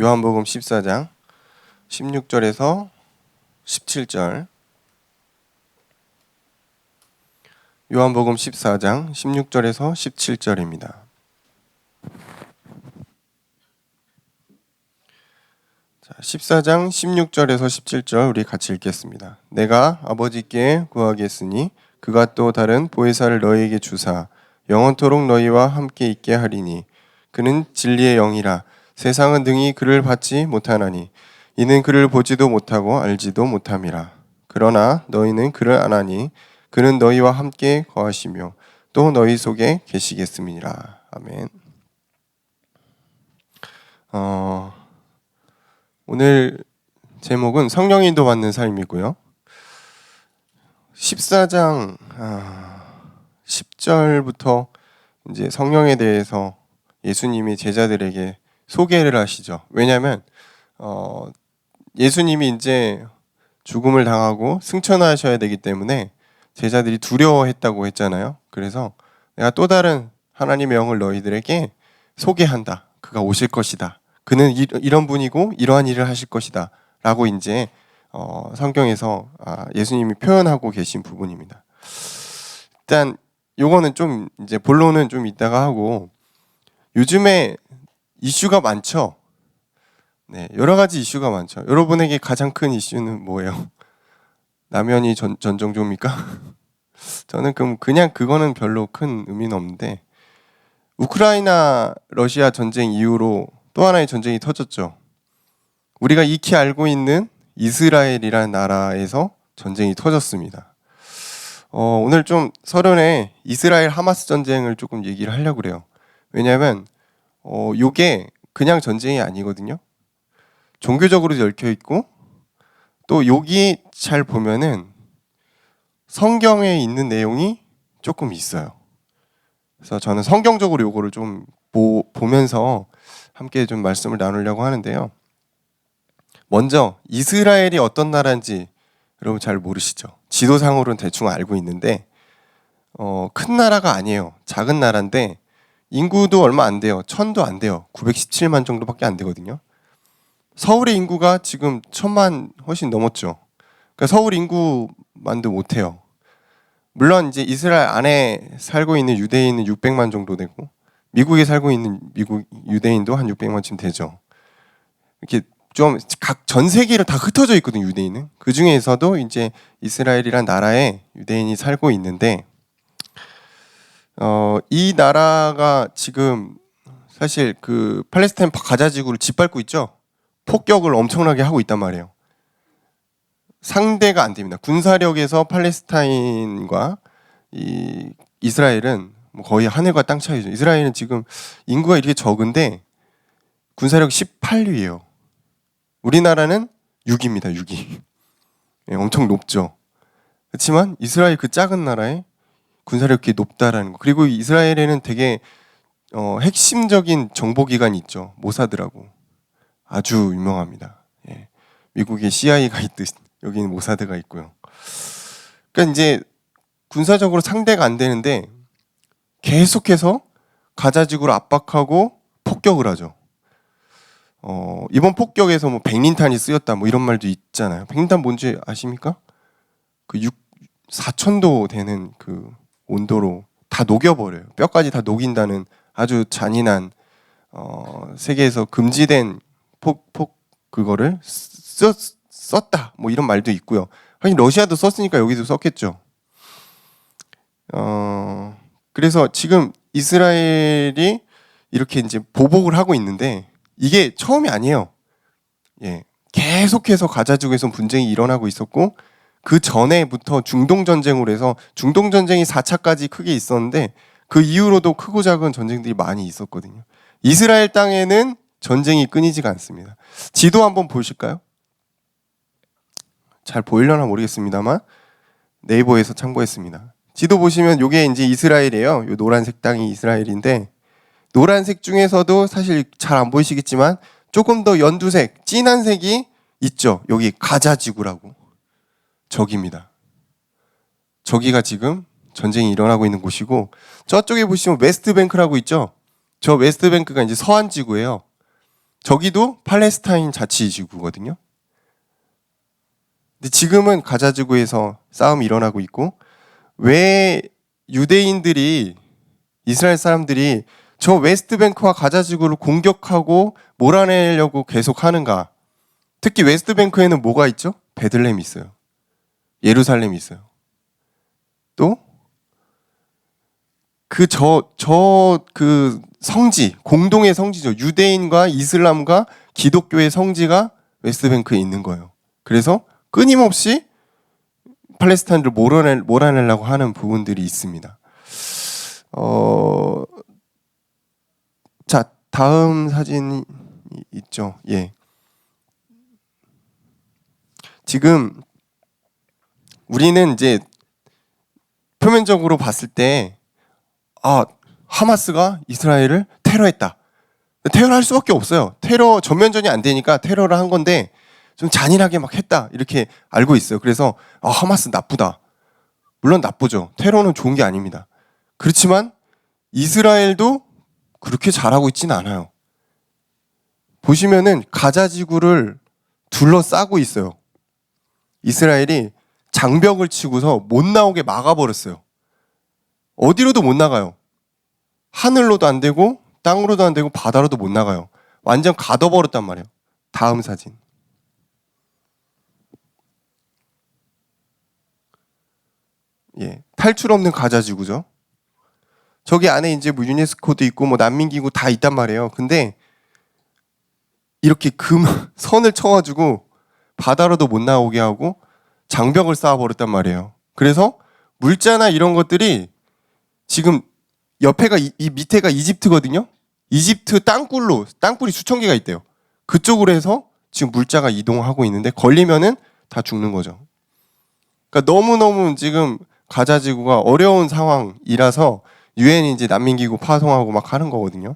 요한복음 14장 16절에서 17절. 요한복음 14장 16절에서 17절입니다. 자, 14장 16절에서 17절 우리 같이 읽겠습니다. 내가 아버지께 구하겠으니 그가 또 다른 보혜사를 너희에게 주사 영원토록 너희와 함께 있게 하리니 그는 진리의 영이라. 세상은 능히 그를 받지 못하나니 이는 그를 보지도 못하고 알지도 못함이라. 그러나 너희는 그를 아나니 그는 너희와 함께 거하시며 또 너희 속에 계시겠음이라. 아멘. 오늘 제목은 성령 인도 받는 삶이고요. 14장 10절부터 이제 성령에 대해서 예수님이 제자들에게 소개를 하시죠. 왜냐하면 예수님이 이제 죽음을 당하고 승천하셔야 되기 때문에 제자들이 두려워했다고 했잖아요. 그래서 내가 또 다른 하나님의 영을 너희들에게 소개한다. 그가 오실 것이다. 그는 이런 분이고 이러한 일을 하실 것이다. 라고 이제 성경에서 예수님이 표현하고 계신 부분입니다. 일단 요거는 좀 이제 본론은 좀 이따가 하고, 요즘에 이슈가 많죠. 네, 여러 가지 이슈가 많죠. 여러분에게 가장 큰 이슈는 뭐예요? 남현이 전종조입니까? 저는 그냥 그거는 별로 큰 의미는 없는데, 우크라이나 러시아 전쟁 이후로 또 하나의 전쟁이 터졌죠. 우리가 익히 알고 있는 이스라엘이라는 나라에서 전쟁이 터졌습니다. 오늘 좀 서론에 이스라엘 하마스 전쟁을 조금 얘기를 하려고 그래요. 왜냐하면 요게 그냥 전쟁이 아니거든요. 종교적으로 얽혀 있고, 또 여기 잘 보면은 성경에 있는 내용이 조금 있어요. 그래서 저는 성경적으로 요거를 좀 보면서 함께 좀 말씀을 나누려고 하는데요. 먼저 이스라엘이 어떤 나라인지 여러분 잘 모르시죠? 지도상으로는 대충 알고 있는데 큰 나라가 아니에요. 작은 나라인데 인구도 얼마 안 돼요. 1000도 안 돼요. 917만 정도밖에 안 되거든요. 서울의 인구가 지금 1000만 훨씬 넘었죠. 그러니까 서울 인구만도 못해요. 물론 이제 이스라엘 안에 살고 있는 유대인은 600만 정도 되고, 미국에 살고 있는 미국 유대인도 한 600만쯤 되죠. 이렇게 좀 각 전 세계로 다 흩어져 있거든요, 유대인은. 그 중에서도 이제 이스라엘이란 나라에 유대인이 살고 있는데, 이 나라가 지금 사실 그 팔레스타인 가자 지구를 짓밟고 있죠. 폭격을 엄청나게 하고 있단 말이에요. 상대가 안 됩니다. 군사력에서 팔레스타인과 이 이스라엘은 거의 하늘과 땅 차이죠. 이스라엘은 지금 인구가 이렇게 적은데 군사력 18위예요. 우리나라는 6위입니다. 6위. 네, 엄청 높죠. 그렇지만 이스라엘 그 작은 나라에 군사력이 높다라는 거. 그리고 이스라엘에는 되게 핵심적인 정보기관이 있죠. 모사드라고. 아주 유명합니다. 예. 미국에 CIA가 있듯 여기는 모사드가 있고요. 그러니까 이제 군사적으로 상대가 안 되는데 계속해서 가자지구를 압박하고 폭격을 하죠. 이번 폭격에서 뭐 백린탄이 쓰였다 뭐 이런 말도 있잖아요. 백린탄 뭔지 아십니까? 그 4,000도 되는 그 온도로 다 녹여버려요. 뼈까지 다 녹인다는 아주 잔인한 세계에서 금지된 그거를 썼다 뭐 이런 말도 있고요. 하긴 러시아도 썼으니까 여기도 썼겠죠. 그래서 지금 이스라엘이 이렇게 이제 보복을 하고 있는데 이게 처음이 아니에요. 예, 계속해서 가자지구에서 분쟁이 일어나고 있었고, 그 전에부터 중동 전쟁으로 해서 중동 전쟁이 4차까지 크게 있었는데 그 이후로도 크고 작은 전쟁들이 많이 있었거든요. 이스라엘 땅에는 전쟁이 끊이지가 않습니다. 지도 한번 보실까요? 잘 보이려나 모르겠습니다만 네이버에서 참고했습니다. 지도 보시면 이게 이제 이스라엘이에요. 이 노란색 땅이 이스라엘인데, 노란색 중에서도 사실 잘 안 보이시겠지만 조금 더 연두색, 진한 색이 있죠. 여기 가자지구라고. 저기입니다. 저기가 지금 전쟁이 일어나고 있는 곳이고, 저쪽에 보시면 웨스트뱅크라고 있죠. 저 웨스트뱅크가 이제 서한 지구예요. 저기도 팔레스타인 자치지구거든요. 근데 지금은 가자 지구에서 싸움이 일어나고 있고, 왜 유대인들이, 이스라엘 사람들이 저 웨스트뱅크와 가자 지구를 공격하고 몰아내려고 계속 하는가? 특히 웨스트뱅크에는 뭐가 있죠? 베들레헴이 있어요. 예루살렘이 있어요. 또 그 성지, 공동의 성지죠. 유대인과 이슬람과 기독교의 성지가 웨스트뱅크에 있는 거예요. 그래서 끊임없이 팔레스타인을 몰아내려고 하는 부분들이 있습니다. 자, 다음 사진이 있죠. 예. 지금 우리는 이제 표면적으로 봤을 때 하마스가 이스라엘을 테러했다. 테러할 수밖에 없어요. 테러 전면전이 안 되니까 테러를 한 건데 좀 잔인하게 막 했다 이렇게 알고 있어요. 그래서 하마스 나쁘다. 물론 나쁘죠. 테러는 좋은 게 아닙니다. 그렇지만 이스라엘도 그렇게 잘하고 있지는 않아요. 보시면은 가자 지구를 둘러싸고 있어요. 이스라엘이 장벽을 치고서 못 나오게 막아버렸어요. 어디로도 못 나가요. 하늘로도 안 되고 땅으로도 안 되고 바다로도 못 나가요. 완전 가둬버렸단 말이에요. 다음 사진. 예, 탈출 없는 가자 지구죠. 저기 안에 이제 뭐 유네스코도 있고 뭐 난민기구 다 있단 말이에요. 근데 이렇게 선을 쳐가지고 바다로도 못 나오게 하고 장벽을 쌓아버렸단 말이에요. 그래서 물자나 이런 것들이 지금 옆에가 이 밑에가 이집트거든요. 이집트 땅굴이 수천 개가 있대요. 그쪽으로 해서 지금 물자가 이동하고 있는데 걸리면은 다 죽는 거죠. 그러니까 너무너무 지금 가자 지구가 어려운 상황이라서 유엔이 이제 난민기구 파송하고 막 하는 거거든요.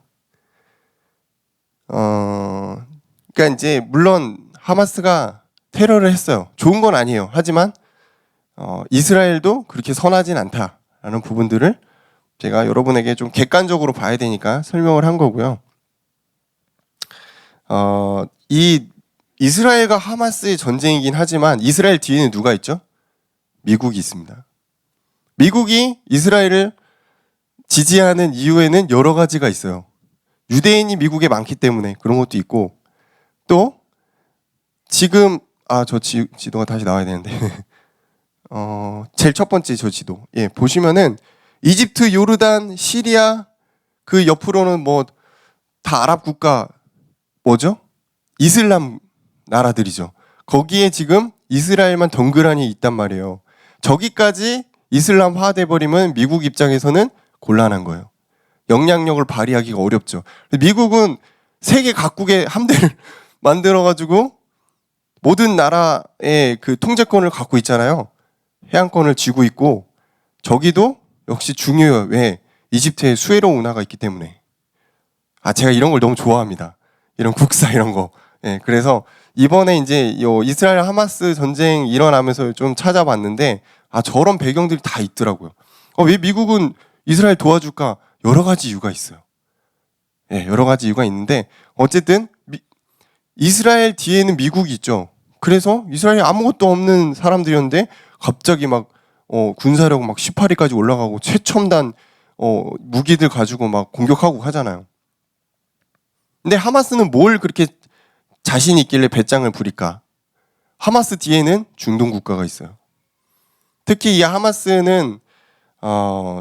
그러니까 이제 물론 하마스가 테러를 했어요. 좋은 건 아니에요. 하지만 이스라엘도 그렇게 선하진 않다라는 부분들을 제가 여러분에게 좀 객관적으로 봐야 되니까 설명을 한 거고요. 이 이스라엘과 하마스의 전쟁이긴 하지만 이스라엘 뒤에는 누가 있죠? 미국이 있습니다. 미국이 이스라엘을 지지하는 이유에는 여러 가지가 있어요. 유대인이 미국에 많기 때문에 그런 것도 있고, 또 지금 저 지도가 다시 나와야 되는데 제일 첫 번째 저 지도. 예, 보시면은 이집트, 요르단, 시리아 그 옆으로는 뭐 다 아랍 국가 뭐죠? 이슬람 나라들이죠. 거기에 지금 이스라엘만 덩그러니 있단 말이에요. 저기까지 이슬람화 돼버리면 미국 입장에서는 곤란한 거예요. 영향력을 발휘하기가 어렵죠. 미국은 세계 각국의 함대를 만들어가지고 모든 나라의 그 통제권을 갖고 있잖아요. 해안권을 쥐고 있고, 저기도 역시 중요해요. 왜? 이집트에 수에로 운하가 있기 때문에. 제가 이런 걸 너무 좋아합니다. 이런 국사 이런 거. 예, 그래서 이번에 이제 이스라엘 하마스 전쟁 일어나면서 좀 찾아봤는데 저런 배경들이 다 있더라고요. 왜 미국은 이스라엘 도와줄까? 여러 가지 이유가 있어요. 예, 여러 가지 이유가 있는데 어쨌든 이스라엘 뒤에는 미국이 있죠. 그래서 이스라엘이 아무것도 없는 사람들이었는데 갑자기 막 군사력 막 18위까지 올라가고 최첨단 무기들 가지고 막 공격하고 하잖아요. 근데 하마스는 뭘 그렇게 자신 있길래 배짱을 부릴까? 하마스 뒤에는 중동 국가가 있어요. 특히 이 하마스는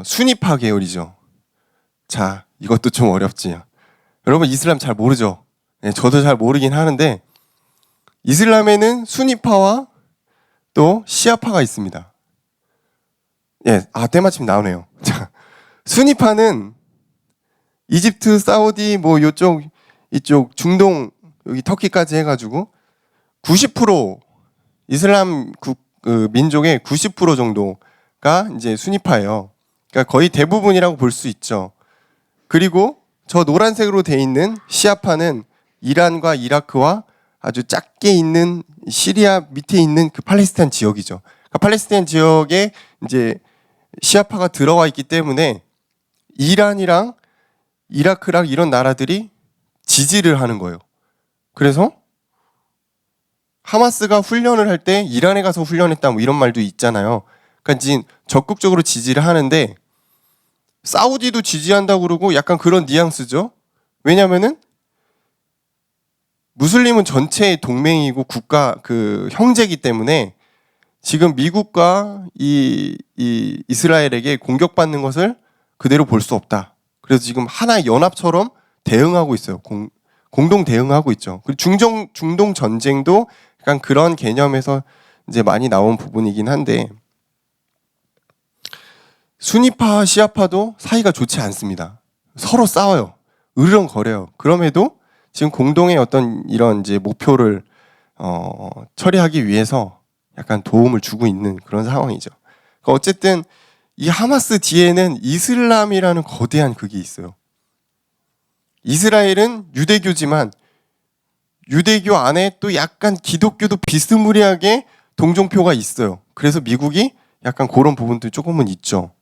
수니파 계열이죠. 자, 이것도 좀 어렵지. 여러분 이슬람 잘 모르죠? 네, 저도 잘 모르긴 하는데 이슬람에는 수니파와 또 시아파가 있습니다. 예, 때마침 나오네요. 자, 수니파는 이집트, 사우디 뭐 이쪽 중동 여기 터키까지 해가지고 90% 이슬람 민족의 90% 정도가 이제 수니파예요. 그러니까 거의 대부분이라고 볼 수 있죠. 그리고 저 노란색으로 돼 있는 시아파는 이란과 이라크와 아주 작게 있는 시리아 밑에 있는 그 팔레스타인 지역이죠. 그러니까 팔레스타인 지역에 이제 시아파가 들어와 있기 때문에 이란이랑 이라크랑 이런 나라들이 지지를 하는 거예요. 그래서 하마스가 훈련을 할 때 이란에 가서 훈련했다 뭐 이런 말도 있잖아요. 그러니까 지금 적극적으로 지지를 하는데 사우디도 지지한다고 그러고 약간 그런 뉘앙스죠. 왜냐면은 무슬림은 전체의 동맹이고 국가 그 형제이기 때문에 지금 미국과 이 이스라엘에게 공격받는 것을 그대로 볼 수 없다. 그래서 지금 하나의 연합처럼 대응하고 있어요. 공동 대응하고 있죠. 그리고 중동 전쟁도 약간 그런 개념에서 이제 많이 나온 부분이긴 한데 수니파 시아파도 사이가 좋지 않습니다. 서로 싸워요. 으르렁거려요. 그럼에도 지금 공동의 어떤 이런 이제 목표를 처리하기 위해서 약간 도움을 주고 있는 그런 상황이죠. 그러니까 어쨌든 이 하마스 뒤에는 이슬람이라는 거대한 그게 있어요. 이스라엘은 유대교지만 유대교 안에 또 약간 기독교도 비스무리하게 동정표가 있어요. 그래서 미국이 약간 그런 부분도 조금은 있죠.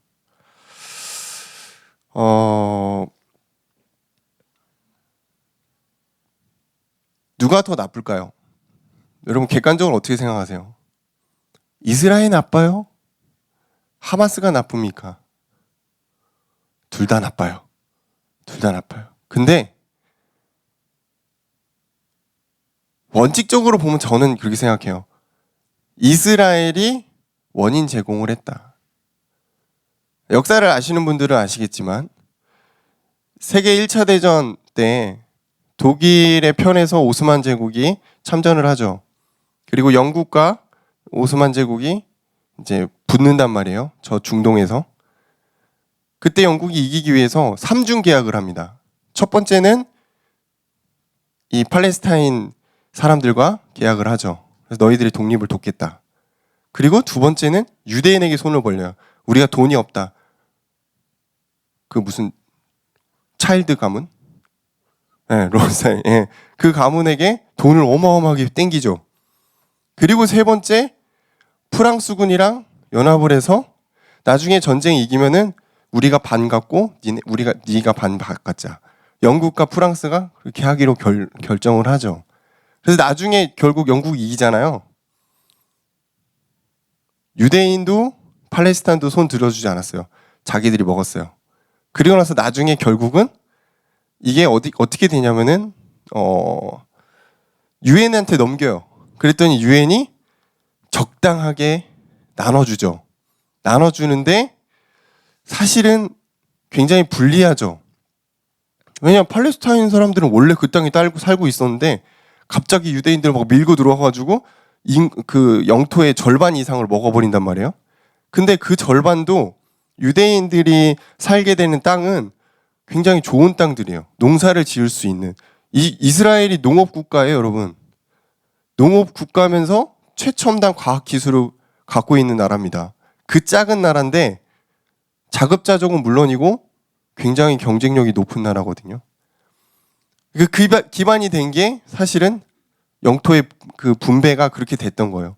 누가 더 나쁠까요? 여러분 객관적으로 어떻게 생각하세요? 이스라엘 나빠요? 하마스가 나쁩니까? 둘 다 나빠요. 둘 다 나빠요. 근데 원칙적으로 보면 저는 그렇게 생각해요. 이스라엘이 원인 제공을 했다. 역사를 아시는 분들은 아시겠지만 세계 1차 대전 때 독일의 편에서 오스만 제국이 참전을 하죠. 그리고 영국과 오스만 제국이 이제 붙는단 말이에요. 저 중동에서. 그때 영국이 이기기 위해서 3중 계약을 합니다. 첫 번째는 이 팔레스타인 사람들과 계약을 하죠. 그래서 너희들의 독립을 돕겠다. 그리고 두 번째는 유대인에게 손을 벌려요. 우리가 돈이 없다. 그 무슨 차일드 가문? 네, 론사이. 예. 그 가문에게 돈을 어마어마하게 땡기죠. 그리고 세 번째 프랑스군이랑 연합을 해서 나중에 전쟁이 이기면은 우리가 반 갖고 네가 반 갖자. 영국과 프랑스가 그렇게 하기로 결정을 하죠. 그래서 나중에 결국 영국이 이기잖아요. 유대인도 팔레스타인도 손 들어주지 않았어요. 자기들이 먹었어요. 그리고 나서 나중에 결국은 이게 어떻게 되냐면은 유엔한테 넘겨요. 그랬더니 유엔이 적당하게 나눠주죠. 나눠주는데 사실은 굉장히 불리하죠. 왜냐하면 팔레스타인 사람들은 원래 그 땅에 살고 있었는데 갑자기 유대인들 막 밀고 들어와가지고 그 영토의 절반 이상을 먹어버린단 말이에요. 근데 그 절반도 유대인들이 살게 되는 땅은 굉장히 좋은 땅들이에요. 농사를 지을 수 있는. 이스라엘이 농업 국가예요, 여러분. 농업 국가면서 최첨단 과학 기술을 갖고 있는 나라입니다. 그 작은 나라인데 자급자족은 물론이고 굉장히 경쟁력이 높은 나라거든요. 그 기반이 된 게 사실은 영토의 그 분배가 그렇게 됐던 거예요.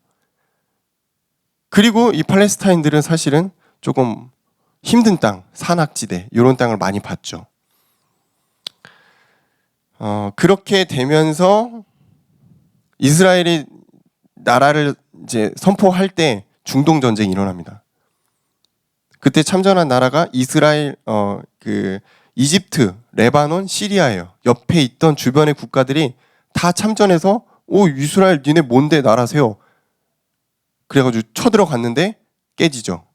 그리고 이 팔레스타인들은 사실은 조금 힘든 땅, 산악지대 이런 땅을 많이 봤죠. 그렇게 되면서 이스라엘이 나라를 이제 선포할 때 중동 전쟁이 일어납니다. 그때 참전한 나라가 이스라엘, 이집트, 레바논, 시리아예요. 옆에 있던 주변의 국가들이 다 참전해서 이스라엘 니네 뭔데 나라 세워. 그래가지고 쳐들어갔는데 깨지죠.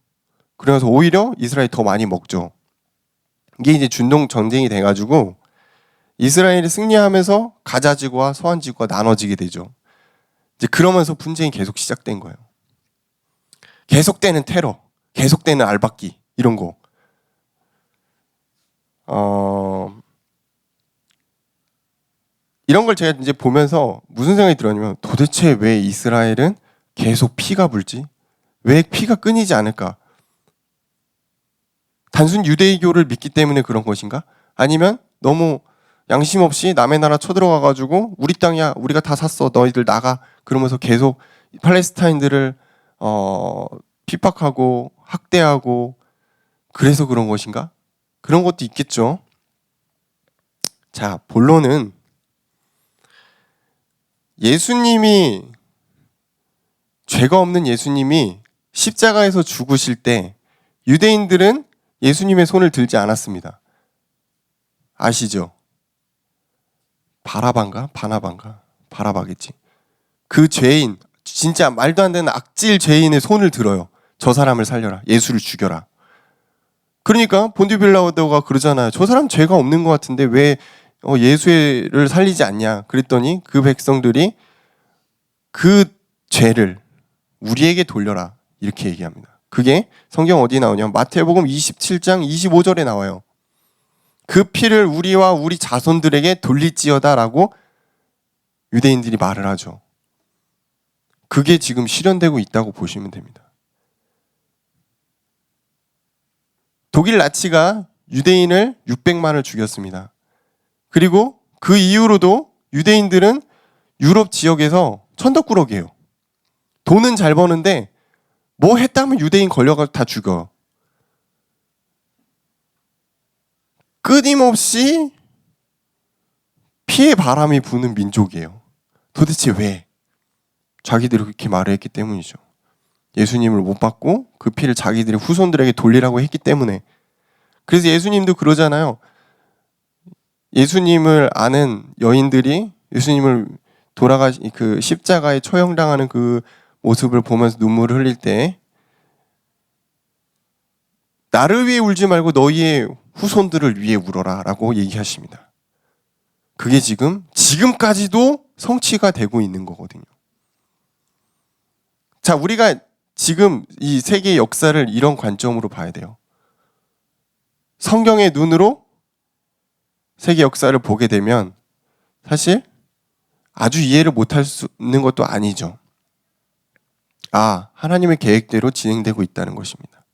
그래서 오히려 이스라엘이 더 많이 먹죠. 이게 이제 중동 전쟁이 돼가지고 이스라엘이 승리하면서 가자 지구와 서한 지구가 나눠지게 되죠. 이제 그러면서 분쟁이 계속 시작된 거예요. 계속되는 테러, 계속되는 알박기 이런 거. 이런 걸 제가 이제 보면서 무슨 생각이 들었냐면 도대체 왜 이스라엘은 계속 피가 불지? 왜 피가 끊이지 않을까? 단순 유대교를 믿기 때문에 그런 것인가? 아니면 너무 양심 없이 남의 나라 쳐들어가가지고 우리 땅이야, 우리가 다 샀어, 너희들 나가. 그러면서 계속 팔레스타인들을 핍박하고 학대하고 그래서 그런 것인가? 그런 것도 있겠죠. 자, 본론은 예수님이 죄가 없는 예수님이 십자가에서 죽으실 때 유대인들은 예수님의 손을 들지 않았습니다. 아시죠? 바라바겠지. 그 죄인, 진짜 말도 안 되는 악질 죄인의 손을 들어요. 저 사람을 살려라. 예수를 죽여라. 그러니까 본디오 빌라도가 그러잖아요. 저 사람 죄가 없는 것 같은데 왜 예수를 살리지 않냐. 그랬더니 그 백성들이 그 죄를 우리에게 돌려라. 이렇게 얘기합니다. 그게 성경 어디 나오냐? 마태복음 27장 25절에 나와요. 그 피를 우리와 우리 자손들에게 돌릴지어다라고 유대인들이 말을 하죠. 그게 지금 실현되고 있다고 보시면 됩니다. 독일 나치가 유대인을 600만을 죽였습니다. 그리고 그 이후로도 유대인들은 유럽 지역에서 천덕꾸러기예요. 돈은 잘 버는데 뭐 했다면 유대인 걸려가지고 다 죽어. 끊임없이 피해 바람이 부는 민족이에요. 도대체 왜? 자기들이 그렇게 말을 했기 때문이죠. 예수님을 못 받고 그 피를 자기들의 후손들에게 돌리라고 했기 때문에. 그래서 예수님도 그러잖아요. 예수님을 아는 여인들이 예수님을 그 십자가에 처형당하는 그 모습을 보면서 눈물을 흘릴 때 나를 위해 울지 말고 너희의 후손들을 위해 울어라 라고 얘기하십니다. 그게 지금까지도 성취가 되고 있는 거거든요. 자, 우리가 지금 이 세계의 역사를 이런 관점으로 봐야 돼요. 성경의 눈으로 세계 역사를 보게 되면 사실 아주 이해를 못할 수 있는 것도 아니죠. 하나님의 계획대로 진행되고 있다는 것입니다.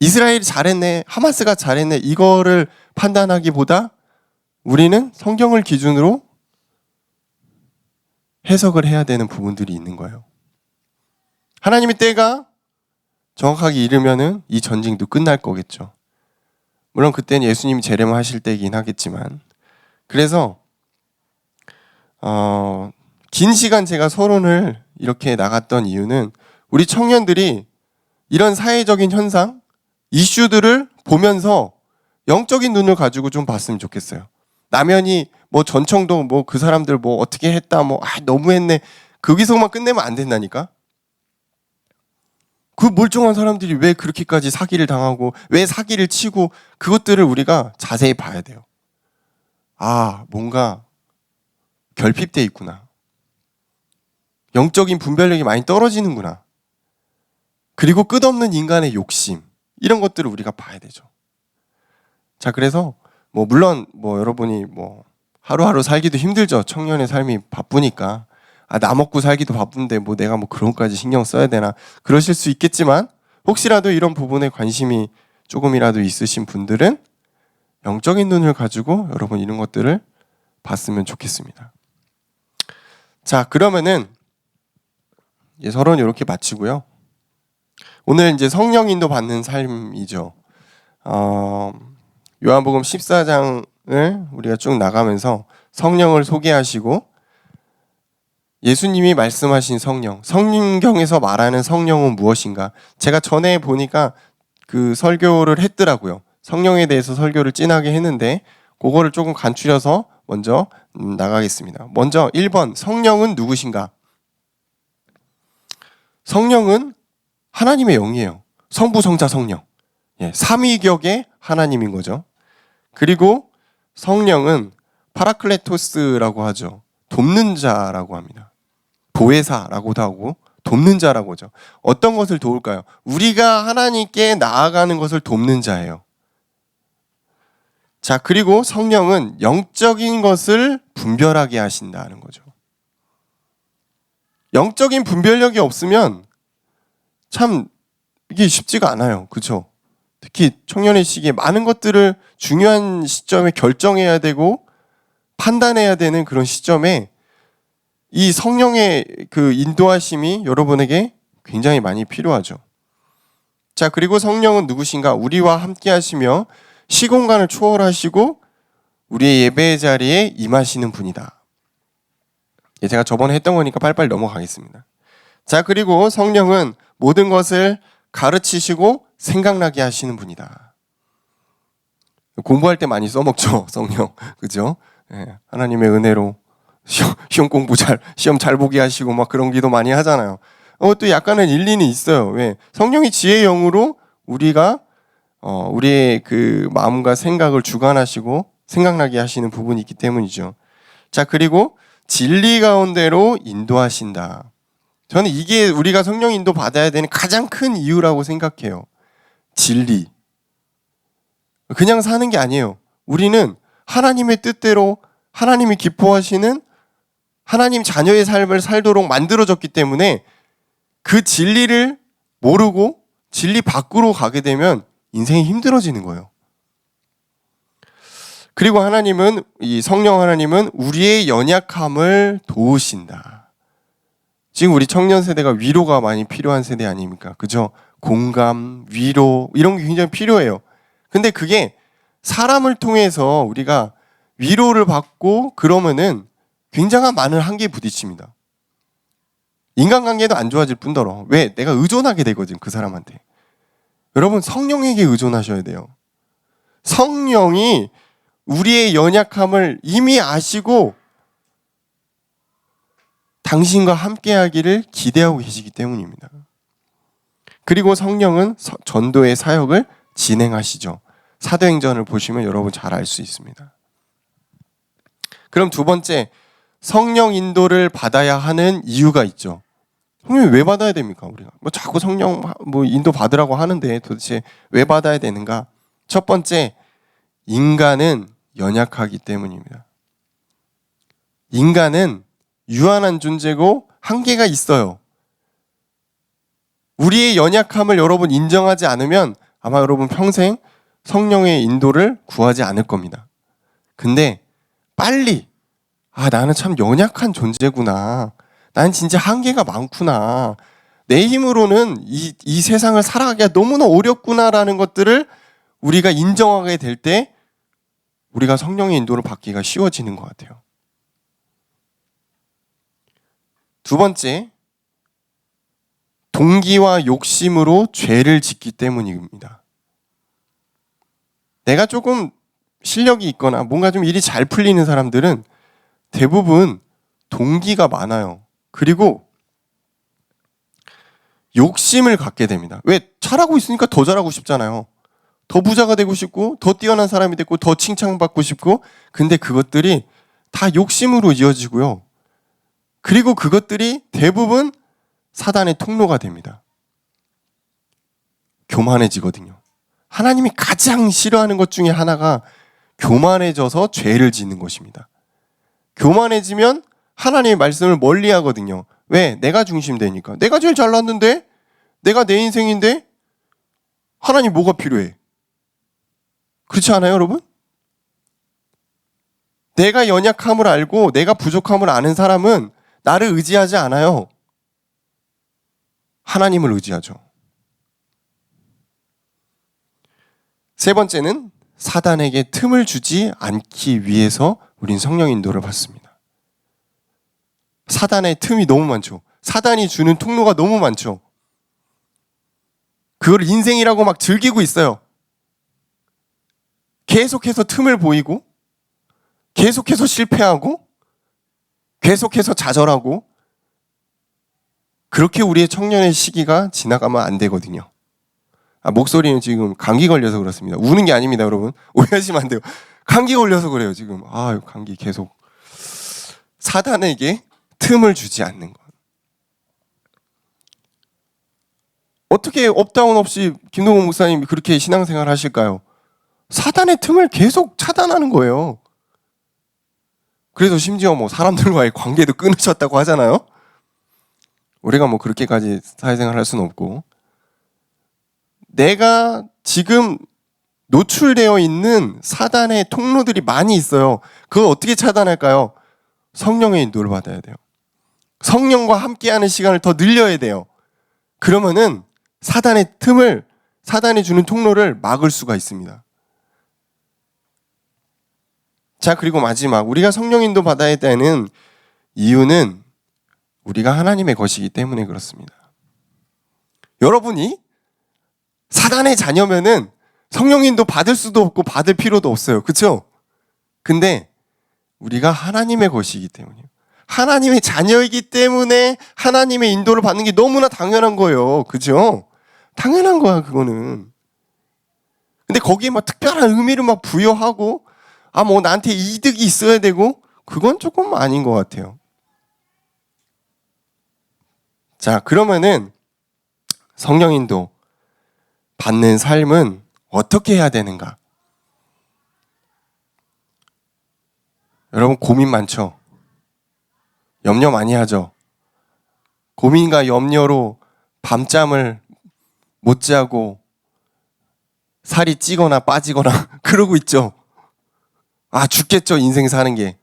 이스라엘이 잘했네, 하마스가 잘했네, 이거를 판단하기보다 우리는 성경을 기준으로 해석을 해야 되는 부분들이 있는 거예요. 하나님의 때가 정확하게 이르면은 이 전쟁도 끝날 거겠죠. 물론 그때는 예수님이 재림하실 때이긴 하겠지만, 그래서 긴 시간 제가 서론을 이렇게 나갔던 이유는 우리 청년들이 이런 사회적인 현상, 이슈들을 보면서 영적인 눈을 가지고 좀 봤으면 좋겠어요. 남현이 전청도 그 사람들 어떻게 했다, 너무했네. 거기서만 끝내면 안 된다니까? 그 멀쩡한 사람들이 왜 그렇게까지 사기를 당하고, 왜 사기를 치고, 그것들을 우리가 자세히 봐야 돼요. 뭔가 결핍돼 있구나. 영적인 분별력이 많이 떨어지는구나. 그리고 끝없는 인간의 욕심, 이런 것들을 우리가 봐야 되죠. 자, 그래서 물론 여러분이 하루하루 살기도 힘들죠. 청년의 삶이 바쁘니까. 나 먹고 살기도 바쁜데 내가 그런 것까지 신경 써야 되나, 그러실 수 있겠지만, 혹시라도 이런 부분에 관심이 조금이라도 있으신 분들은 영적인 눈을 가지고 여러분 이런 것들을 봤으면 좋겠습니다. 자, 그러면은 이제 서론 이렇게 마치고요. 오늘 이제 성령 인도 받는 삶이죠. 요한복음 14장을 우리가 쭉 나가면서 성령을 소개하시고, 예수님이 말씀하신 성경에서 말하는 성령은 무엇인가? 제가 전에 보니까 그 설교를 했더라고요. 성령에 대해서 설교를 진하게 했는데 그거를 조금 간추려서 먼저 나가겠습니다. 먼저 1번, 성령은 누구신가? 성령은 하나님의 영이에요. 성부, 성자, 성령. 삼위격의 하나님인 거죠. 그리고 성령은 파라클레토스라고 하죠. 돕는 자라고 합니다. 보혜사라고도 하고 돕는 자라고 하죠. 어떤 것을 도울까요? 우리가 하나님께 나아가는 것을 돕는 자예요. 자, 그리고 성령은 영적인 것을 분별하게 하신다는 거죠. 영적인 분별력이 없으면 참 이게 쉽지가 않아요. 그렇죠? 특히 청년의 시기에 많은 것들을 중요한 시점에 결정해야 되고 판단해야 되는 그런 시점에 이 성령의 그 인도하심이 여러분에게 굉장히 많이 필요하죠. 자, 그리고 성령은 누구신가? 우리와 함께 하시며 시공간을 초월하시고 우리의 예배의 자리에 임하시는 분이다. 제가 저번에 했던 거니까 빨리빨리 넘어가겠습니다. 자, 그리고 성령은 모든 것을 가르치시고 생각나게 하시는 분이다. 공부할 때 많이 써먹죠, 성령. 그죠? 예, 하나님의 은혜로 시험 공부 시험 잘 보게 하시고 막 그런 기도 많이 하잖아요. 또 약간은 일리는 있어요. 왜? 성령이 지혜의 영으로 우리의 그 마음과 생각을 주관하시고 생각나게 하시는 부분이 있기 때문이죠. 자, 그리고 진리 가운데로 인도하신다. 저는 이게 우리가 성령 인도 받아야 되는 가장 큰 이유라고 생각해요. 진리. 그냥 사는 게 아니에요. 우리는 하나님의 뜻대로 하나님이 기뻐하시는 하나님 자녀의 삶을 살도록 만들어졌기 때문에 그 진리를 모르고 진리 밖으로 가게 되면 인생이 힘들어지는 거예요. 그리고 이 성령 하나님은 우리의 연약함을 도우신다. 지금 우리 청년 세대가 위로가 많이 필요한 세대 아닙니까? 그죠? 공감, 위로 이런 게 굉장히 필요해요. 근데 그게 사람을 통해서 우리가 위로를 받고 그러면은 굉장한 많은 한계에 부딪힙니다. 인간관계도 안 좋아질 뿐더러 왜? 내가 의존하게 되거든, 그 사람한테. 여러분, 성령에게 의존하셔야 돼요. 성령이 우리의 연약함을 이미 아시고 당신과 함께하기를 기대하고 계시기 때문입니다. 그리고 성령은 전도의 사역을 진행하시죠. 사도행전을 보시면 여러분 잘 알 수 있습니다. 그럼 두 번째, 성령 인도를 받아야 하는 이유가 있죠. 성령이 왜 받아야 됩니까? 우리가 자꾸 성령 인도 받으라고 하는데 도대체 왜 받아야 되는가? 첫 번째, 인간은 연약하기 때문입니다. 인간은 유한한 존재고 한계가 있어요. 우리의 연약함을 여러분 인정하지 않으면 아마 여러분 평생 성령의 인도를 구하지 않을 겁니다. 근데 빨리 나는 참 연약한 존재구나. 난 진짜 한계가 많구나. 내 힘으로는 이 세상을 살아가기가 너무나 어렵구나라는 것들을 우리가 인정하게 될 때 우리가 성령의 인도를 받기가 쉬워지는 것 같아요. 두 번째, 동기와 욕심으로 죄를 짓기 때문입니다. 내가 조금 실력이 있거나 뭔가 좀 일이 잘 풀리는 사람들은 대부분 동기가 많아요. 그리고 욕심을 갖게 됩니다. 왜? 잘하고 있으니까 더 잘하고 싶잖아요. 더 부자가 되고 싶고 더 뛰어난 사람이 되고 더 칭찬받고 싶고, 근데 그것들이 다 욕심으로 이어지고요. 그리고 그것들이 대부분 사단의 통로가 됩니다. 교만해지거든요. 하나님이 가장 싫어하는 것 중에 하나가 교만해져서 죄를 짓는 것입니다. 교만해지면 하나님의 말씀을 멀리 하거든요. 왜? 내가 중심되니까. 내가 제일 잘났는데? 내가 내 인생인데? 하나님 뭐가 필요해? 그렇지 않아요, 여러분? 내가 연약함을 알고 내가 부족함을 아는 사람은 나를 의지하지 않아요. 하나님을 의지하죠. 세 번째는 사단에게 틈을 주지 않기 위해서 우린 성령 인도를 받습니다. 사단의 틈이 너무 많죠. 사단이 주는 통로가 너무 많죠. 그걸 인생이라고 막 즐기고 있어요. 계속해서 틈을 보이고, 계속해서 실패하고, 계속해서 좌절하고, 그렇게 우리의 청년의 시기가 지나가면 안 되거든요. 목소리는 지금 감기 걸려서 그렇습니다. 우는 게 아닙니다, 여러분. 오해하시면 안 돼요. 감기 걸려서 그래요, 지금. 감기 계속. 사단에게 틈을 주지 않는 것. 어떻게 업다운 없이 김동훈 목사님이 그렇게 신앙생활 하실까요? 사단의 틈을 계속 차단하는 거예요. 그래서 심지어 사람들과의 관계도 끊으셨다고 하잖아요. 우리가 그렇게까지 사회생활 할 수는 없고, 내가 지금 노출되어 있는 사단의 통로들이 많이 있어요. 그걸 어떻게 차단할까요? 성령의 인도를 받아야 돼요. 성령과 함께하는 시간을 더 늘려야 돼요. 그러면은 사단의 틈을, 사단이 주는 통로를 막을 수가 있습니다. 자, 그리고 마지막, 우리가 성령 인도 받아야 되는 이유는 우리가 하나님의 것이기 때문에 그렇습니다. 여러분이 사단의 자녀면은 성령인도 받을 수도 없고 받을 필요도 없어요. 그렇죠? 근데 우리가 하나님의 것이기 때문이에요. 하나님의 자녀이기 때문에 하나님의 인도를 받는 게 너무나 당연한 거예요. 그죠? 당연한 거야, 그거는. 근데 거기에 막 특별한 의미를 막 부여하고, 뭐 나한테 이득이 있어야 되고, 그건 조금 아닌 것 같아요. 자, 그러면은 성령 인도 받는 삶은 어떻게 해야 되는가? 여러분 고민 많죠? 염려 많이 하죠? 고민과 염려로 밤잠을 못 자고 살이 찌거나 빠지거나 그러고 있죠? 죽겠죠, 인생 사는 게.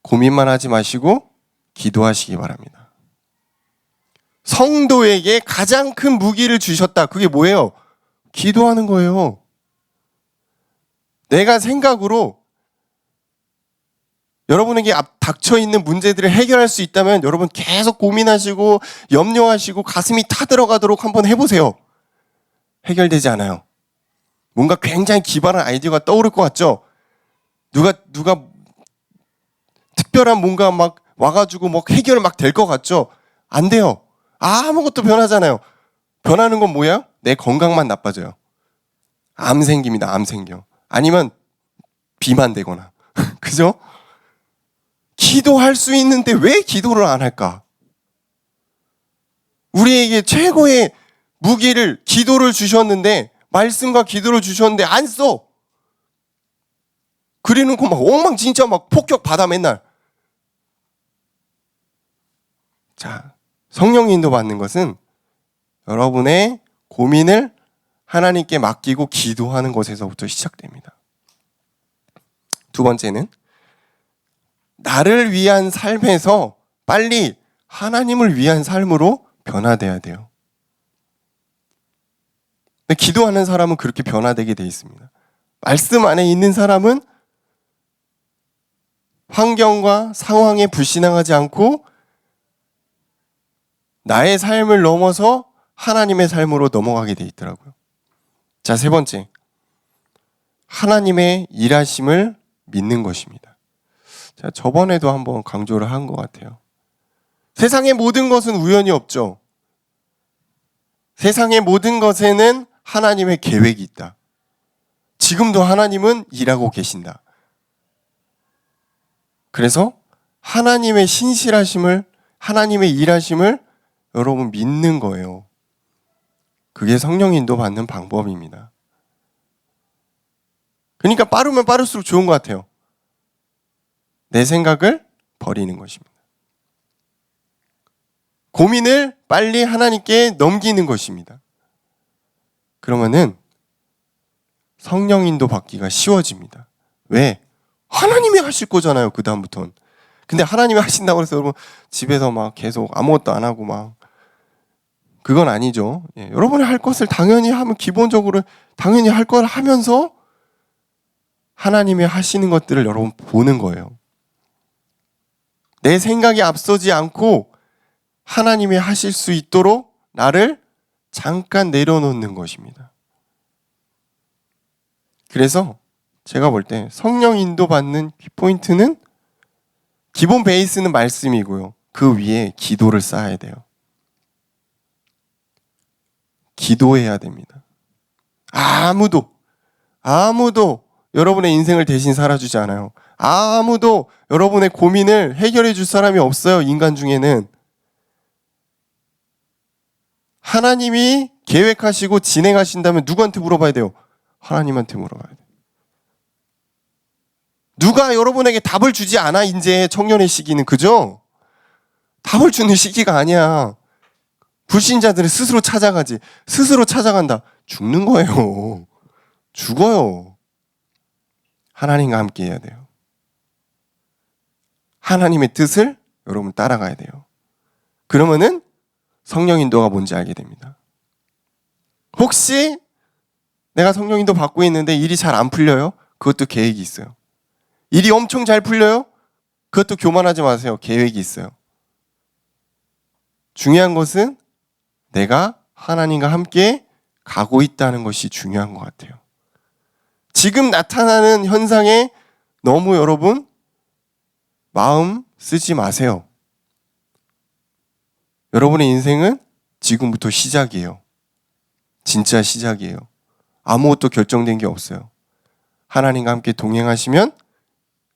고민만 하지 마시고 기도하시기 바랍니다. 성도에게 가장 큰 무기를 주셨다. 그게 뭐예요? 기도하는 거예요. 내가 생각으로 여러분에게 닥쳐있는 문제들을 해결할 수 있다면 여러분 계속 고민하시고 염려하시고 가슴이 타들어가도록 한번 해보세요. 해결되지 않아요. 뭔가 굉장히 기발한 아이디어가 떠오를 것 같죠? 누가 특별한 뭔가 막 와가지고 막 해결 막 될 것 같죠? 안 돼요. 아무것도 변하잖아요. 변하는 건 뭐야? 내 건강만 나빠져요. 암 생깁니다. 암 생겨. 아니면 비만 되거나. 그죠? 기도할 수 있는데 왜 기도를 안 할까? 우리에게 최고의 무기를 기도를 주셨는데, 말씀과 기도를 주셨는데 안 써. 그래놓고 막 엉망진짜 막 폭격 받아 맨날. 자, 성령 인도 받는 것은 여러분의 고민을 하나님께 맡기고 기도하는 것에서부터 시작됩니다. 두 번째는 나를 위한 삶에서 빨리 하나님을 위한 삶으로 변화돼야 돼요. 기도하는 사람은 그렇게 변화되게 돼 있습니다. 말씀 안에 있는 사람은 환경과 상황에 불신앙하지 않고 나의 삶을 넘어서 하나님의 삶으로 넘어가게 돼 있더라고요. 자, 세 번째. 하나님의 일하심을 믿는 것입니다. 자, 저번에도 한번 강조를 한 것 같아요. 세상의 모든 것은 우연이 없죠. 세상의 모든 것에는 하나님의 계획이 있다. 지금도 하나님은 일하고 계신다. 그래서 하나님의 신실하심을, 하나님의 일하심을 여러분 믿는 거예요. 그게 성령 인도 받는 방법입니다. 그러니까 빠르면 빠를수록 좋은 것 같아요. 내 생각을 버리는 것입니다. 고민을 빨리 하나님께 넘기는 것입니다. 그러면은 성령 인도 받기가 쉬워집니다. 왜? 하나님이 하실 거잖아요, 그 다음부터는. 근데 하나님이 하신다고 해서 여러분 집에서 막 계속 아무것도 안 하고 막, 그건 아니죠. 여러분이 할 것을 당연히 하면, 기본적으로 당연히 할 걸 하면서 하나님이 하시는 것들을 여러분 보는 거예요. 내 생각이 앞서지 않고 하나님이 하실 수 있도록 나를 잠깐 내려놓는 것입니다. 그래서 제가 볼 때 성령 인도 받는 키포인트는, 기본 베이스는 말씀이고요. 그 위에 기도를 쌓아야 돼요. 기도해야 됩니다. 아무도 여러분의 인생을 대신 살아주지 않아요. 아무도 여러분의 고민을 해결해 줄 사람이 없어요, 인간 중에는. 하나님이 계획하시고 진행하신다면 누구한테 물어봐야 돼요? 하나님한테 물어봐야 돼요. 누가 여러분에게 답을 주지 않아, 이제 청년의 시기는. 그죠? 답을 주는 시기가 아니야. 불신자들은 스스로 찾아가지. 스스로 찾아간다. 죽는 거예요. 죽어요. 하나님과 함께 해야 돼요. 하나님의 뜻을 여러분 따라가야 돼요. 그러면은 성령 인도가 뭔지 알게 됩니다. 혹시 내가 성령 인도 받고 있는데 일이 잘 안 풀려요? 그것도 계획이 있어요. 일이 엄청 잘 풀려요? 그것도 교만하지 마세요. 계획이 있어요. 중요한 것은 내가 하나님과 함께 가고 있다는 것이 중요한 것 같아요. 지금 나타나는 현상에 너무 여러분 마음 쓰지 마세요. 여러분의 인생은 지금부터 시작이에요. 진짜 시작이에요. 아무것도 결정된 게 없어요. 하나님과 함께 동행하시면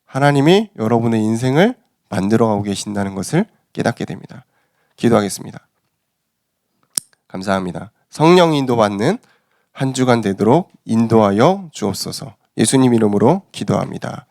하나님이 여러분의 인생을 만들어가고 계신다는 것을 깨닫게 됩니다. 기도하겠습니다. 감사합니다. 성령 인도받는 한 주간 되도록 인도하여 주옵소서. 예수님 이름으로 기도합니다.